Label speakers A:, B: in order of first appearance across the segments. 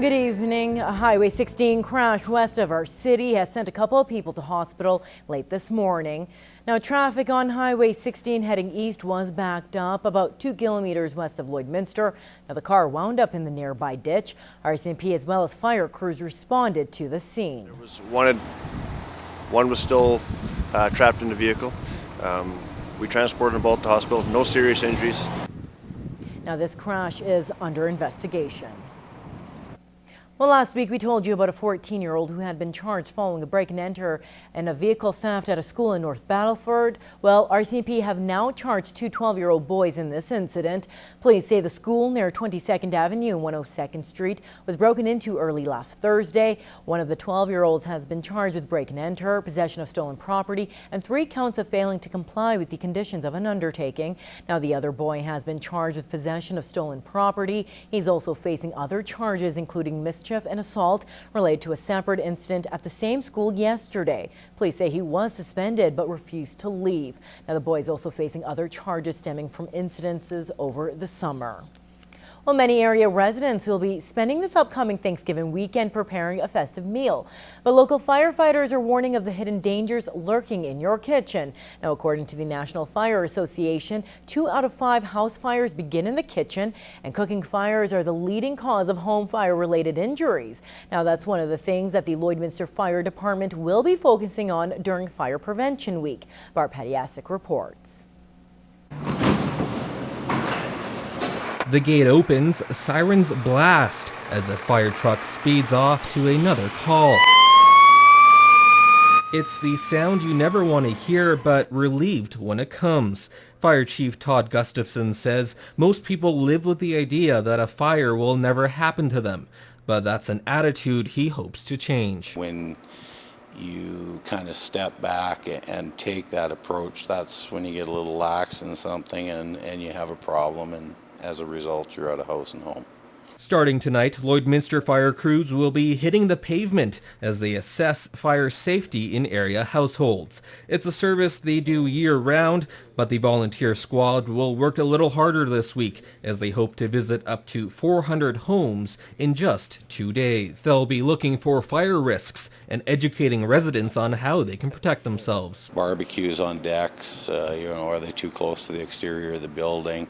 A: Good evening. A Highway 16 crash west of our city has sent a couple of people to hospital late this morning. Now, traffic on Highway 16 heading east was backed up about 2 kilometers west of Lloydminster. Now, the car wound up in the nearby ditch. RCMP as well as fire crews responded to the scene.
B: There was one was still trapped in the vehicle. We transported them both to hospital. No serious injuries.
A: Now, this crash is under investigation. Well, last week we told you about a 14-year-old who had been charged following a break-and-enter and a vehicle theft at a school in North Battleford. Well, RCMP have now charged two 12-year-old boys in this incident. Police say the school near 22nd Avenue and 102nd Street was broken into early last Thursday. One of the 12-year-olds has been charged with break-and-enter, possession of stolen property, and 3 counts of failing to comply with the conditions of an undertaking. Now, the other boy has been charged with possession of stolen property. He's also facing other charges, including mischief and assault related to a separate incident at the same school yesterday. Police say he was suspended but refused to leave. Now, the boy is also facing other charges stemming from incidences over the summer. Well, many area residents will be spending this upcoming Thanksgiving weekend preparing a festive meal. But local firefighters are warning of the hidden dangers lurking in your kitchen. Now, according to the National Fire Association, 2 out of 5 house fires begin in the kitchen, and cooking fires are the leading cause of home fire-related injuries. Now, that's one of the things that the Lloydminster Fire Department will be focusing on during Fire Prevention Week. Bart Pediasic reports.
C: The gate opens, sirens blast as a fire truck speeds off to another call. It's the sound you never want to hear, but relieved when it comes. Fire Chief Todd Gustafson says most people live with the idea that a fire will never happen to them, but that's an attitude he hopes to change.
D: When you kind of step back and take that approach, that's when you get a little lax in something and you have a problem, and as a result, you're out of house and home.
C: Starting tonight, Lloydminster fire crews will be hitting the pavement as they assess fire safety in area households. It's a service they do year-round, but the volunteer squad will work a little harder this week as they hope to visit up to 400 homes in just 2 days. They'll be looking for fire risks and educating residents on how they can protect themselves.
D: Barbecues on decks, are they too close to the exterior of the building?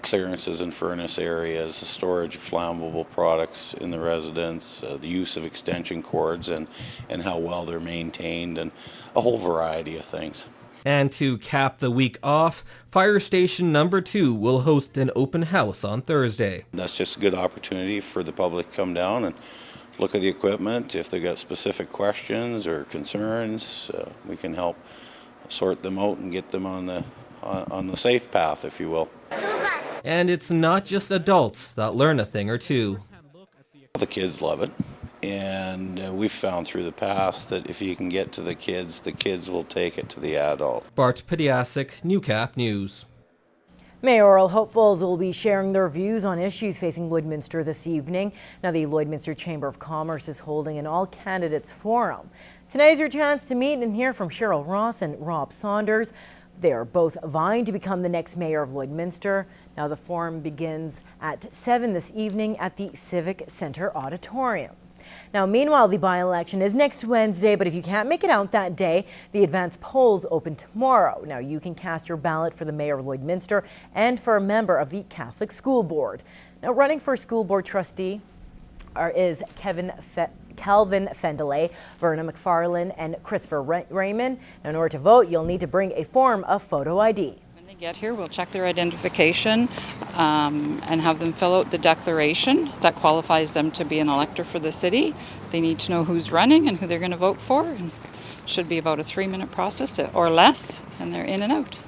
D: Clearances in furnace areas, storage of flammable products in the residence, the use of extension cords and how well they're maintained, and a whole variety of things.
C: And to cap the week off, Fire Station number 2 will host an open house on Thursday.
D: That's just a good opportunity for the public to come down and look at the equipment. If they've got specific questions or concerns, we can help sort them out and get them on the safe path, if you will.
C: And it's not just adults that learn a thing or two.
D: The kids love it, and we've found through the past that if you can get to the kids will take it to the adults.
C: Bart Pediasic, Newcap News.
A: Mayoral hopefuls will be sharing their views on issues facing Lloydminster this evening. Now, the Lloydminster Chamber of Commerce is holding an all-candidates forum. Tonight is your chance to meet and hear from Cheryl Ross and Rob Saunders. They are both vying to become the next mayor of Lloydminster. Now, the forum begins at 7 this evening at the Civic Centre Auditorium. Now, meanwhile, the by-election is next Wednesday, but if you can't make it out that day, the advance polls open tomorrow. Now, you can cast your ballot for the mayor of Lloydminster and for a member of the Catholic School Board. Now, running for school board trustee is Calvin Fendelay, Verna McFarlane, and Christopher Raymond. Now, in order to vote, you'll need to bring a form of photo ID.
E: When they get here, we'll check their identification and have them fill out the declaration that qualifies them to be an elector for the city. They need to know who's running and who they're going to vote for. And it should be about a 3-minute process or less, and they're in and out.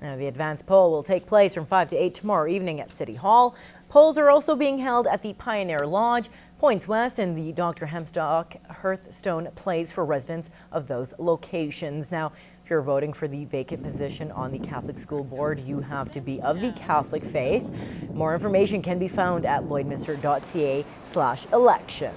A: Now, the advance poll will take place from 5 to 8 tomorrow evening at City Hall. Polls are also being held at the Pioneer Lodge, Points West, and the Dr. Hempstock Hearthstone Place for residents of those locations. Now, if you're voting for the vacant position on the Catholic School Board, you have to be of the Catholic faith. More information can be found at lloydminster.ca/election.